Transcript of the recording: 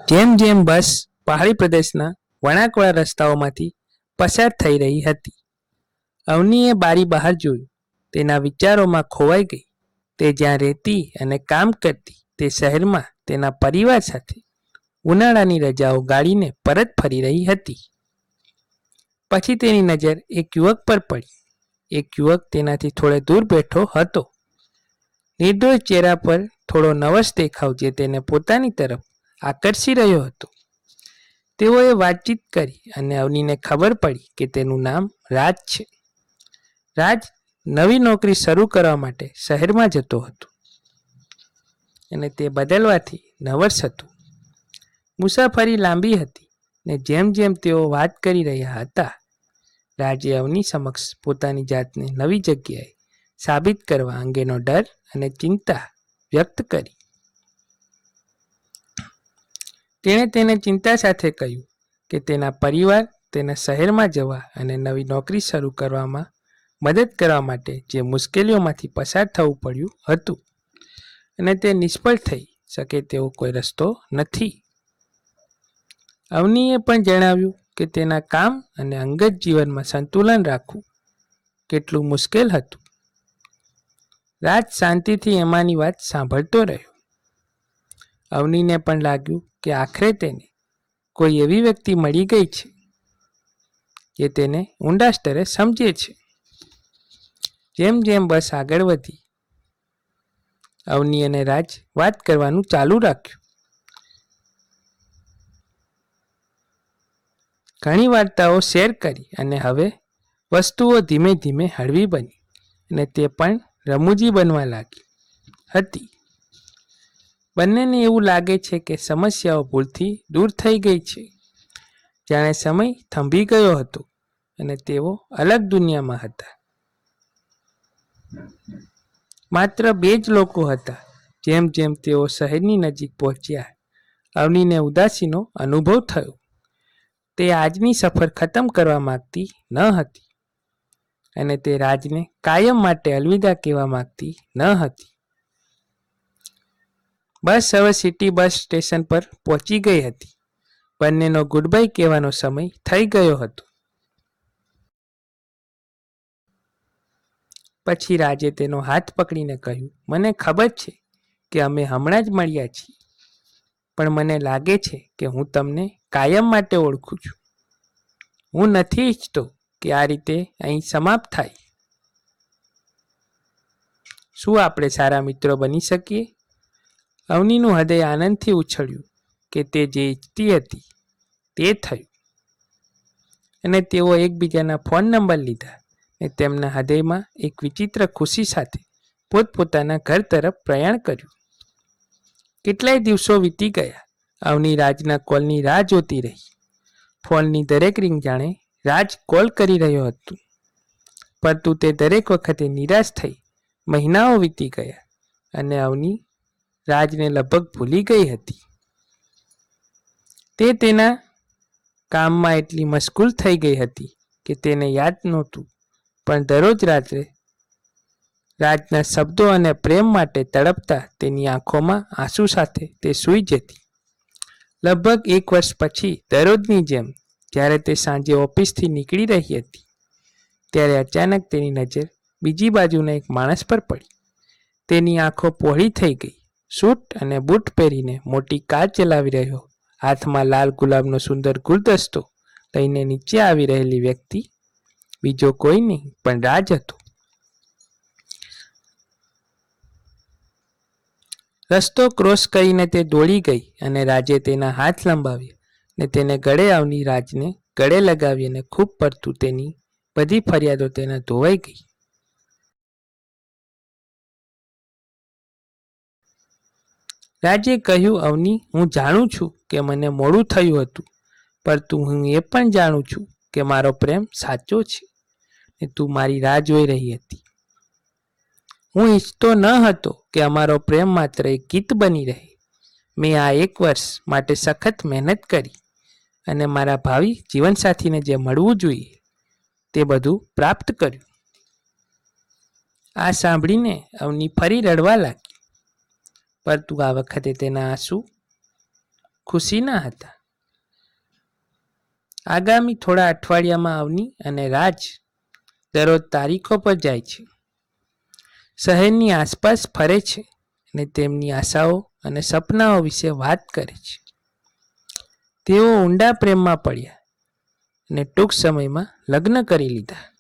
જેમ જેમ બસ પહાડી પ્રદેશના વળાંકવાળા રસ્તાઓમાંથી પસાર થઈ રહી હતી, અવનીએ બારી બહાર જોયું. તેના વિચારોમાં ખોવાઈ ગઈ. તે જ્યાં રહેતી અને કામ કરતી તે શહેરમાં તેના પરિવાર સાથે ઉનાળાની રજાઓ ગાળીને પરત ફરી રહી હતી. પછી તેની નજર એક યુવક પર પડી. એક યુવક તેનાથી થોડે દૂર બેઠો હતો. નિર્દોષ ચહેરા પર થોડો નવસ દેખાવ જે તેને પોતાની તરફ આકર્ષી રહ્યો હતો. તેઓએ વાતચીત કરી અને અવનીને ખબર પડી કે તેનું નામ રાજ છે. રાજ નવી નોકરી શરૂ કરવા માટે શહેરમાં જતો હતો અને તે બદલવાથી નવસ હતું. મુસાફરી લાંબી હતી ને જેમ જેમ તેઓ વાત કરી રહ્યા હતા, રાજે અવની સમક્ષ પોતાની જાતને નવી જગ્યાએ સાબિત કરવા અંગેનો ડર અને ચિંતા વ્યક્ત કરી. તેણે તેને ચિંતા સાથે કહ્યું કે તેના પરિવાર તેના શહેરમાં જવા અને નવી નોકરી શરૂ કરવામાં મદદ કરવા માટે જે મુશ્કેલીઓમાંથી પસાર થવું પડ્યું હતું અને તે નિષ્ફળ થઈ શકે તેવો કોઈ રસ્તો નથી. અવનીએ પણ જણાવ્યું કે તેના કામ અને અંગત જીવનમાં સંતુલન રાખવું કેટલું મુશ્કેલ હતું. રાજ શાંતિથી એમાંની વાત સાંભળતો રહ્યો. અવનીને પણ લાગ્યું કે આખરે તેને કોઈ એવી વ્યક્તિ મળી ગઈ છે જે તેને ઊંડા સ્તરે સમજે છે. જેમ જેમ બસ આગળ વધી, અવની અને રાજ વાત કરવાનું ચાલુ રાખ્યું. ઘણી વાર્તાઓ શેર કરી અને હવે વસ્તુઓ ધીમે ધીમે હળવી બની અને તે પણ રમૂજી બનવા લાગી હતી. બંનેને એવું લાગે છે કે સમસ્યાઓ ભૂલથી દૂર થઈ ગઈ છે, જાણે સમય થંભી ગયો હતો અને તેઓ અલગ દુનિયામાં હતા. માત્ર બે જ લોકો હતા. જેમ જેમ તેઓ શહેરની નજીક પહોંચ્યા, અવનીને ઉદાસીનો અનુભવ થયો. તે આજની સફર ખતમ કરવા માંગતી ન હતી અને તે રાજને કાયમ માટે અલવિદા કહેવા માંગતી ન હતી. બસ હવે સિટી બસ સ્ટેશન પર પહોંચી ગઈ હતી. બંનેનો ગુડ બાય કહેવાનો સમય થઈ ગયો હતો. પછી રાજે તેનો હાથ પકડીને કહ્યું, મને ખબર છે કે અમે હમણાં જ મળ્યા છીએ, પણ મને લાગે છે કે હું તમને કાયમ માટે ઓળખું છું. હું નથી ઈચ્છતો કે આ રીતે અહીં સમાપ્ત થાય. શું આપણે સારા મિત્રો બની શકીએ? અવનીનું હૃદય આનંદથી ઉછળ્યું કે તે જે ઈચ્છતી હતી તે થયું અને તેઓ એકબીજાના ફોન નંબર લીધા અને તેમના હૃદયમાં એક વિચિત્ર ખુશી સાથે પોતપોતાના ઘર તરફ પ્રયાણ કર્યું. કેટલાય દિવસો વીતી ગયા. અવની રાજના કોલની રાહ જોતી રહી. ફોનની દરેક રિંગ જાણે રાજ કોલ કરી રહ્યો હતું, પરંતુ તે દરેક વખતે નિરાશ થઈ. મહિનાઓ વીતી ગયા અને અવની રાજને લગભગ ભૂલી ગઈ હતી. તે તેના કામમાં એટલી મશગુલ થઈ ગઈ હતી કે તેને યાદ નહોતું, પણ દરરોજ રાત્રે રાજના શબ્દો અને પ્રેમ માટે તડપતા તેની આંખોમાં આંસુ સાથે તે સૂઈ જતી. લગભગ 1 વર્ષ પછી દરરોજની જેમ જ્યારે તે સાંજે ઓફિસથી નીકળી રહી હતી, ત્યારે અચાનક તેની નજર બીજી બાજુના એક માણસ પર પડી. તેની આંખો પહોળી થઈ ગઈ. સૂટ અને બૂટ પહેરીને મોટી કાર ચલાવી રહ્યો, હાથમાં લાલ ગુલાબનો સુંદર ગુલદસ્તો લઈને નીચે આવી રહેલી વ્યક્તિ બીજો કોઈ નહીં પણ રાજ હતો. રસ્તો ક્રોસ કરીને તે દોડી ગઈ અને રાજે તેના હાથ લંબાવ્યા ને તેને ગળે આવની રાજને ગળે લગાવી અને ખૂબ પડતું તેની બધી ફરિયાદો તેને ધોવાઈ ગઈ. રાજે કહ્યું, અવની, હું જાણું છું કે મને મોડું થયું હતું, પરંતુ હું એ પણ જાણું છું કે મારો પ્રેમ સાચો છે ને તું મારી રાહ જોઈ રહી હતી. હું ઈચ્છતો ન હતો કે અમારો પ્રેમ માત્ર એક ગીત બની રહે. મેં આ 1 વર્ષ માટે સખત મહેનત કરી અને મારા ભાવિ જીવનસાથીને જે મળવું જોઈએ તે બધું પ્રાપ્ત કર્યું. આ સાંભળીને અવની ફરી રડવા લાગી. પરંતુ આ વખતે તેના આંસુ ખુશીના હતા. આગામી થોડા અઠવાડિયામાં અવની અને રાજ દરરોજ તારીખો પર જાય છે, શહેરની આસપાસ ફરે છે અને તેમની આશાઓ અને સપનાઓ વિશે વાત કરે છે. તેઓ ઊંડા પ્રેમમાં પડ્યા અને ટૂંક સમયમાં લગ્ન કરી લીધા.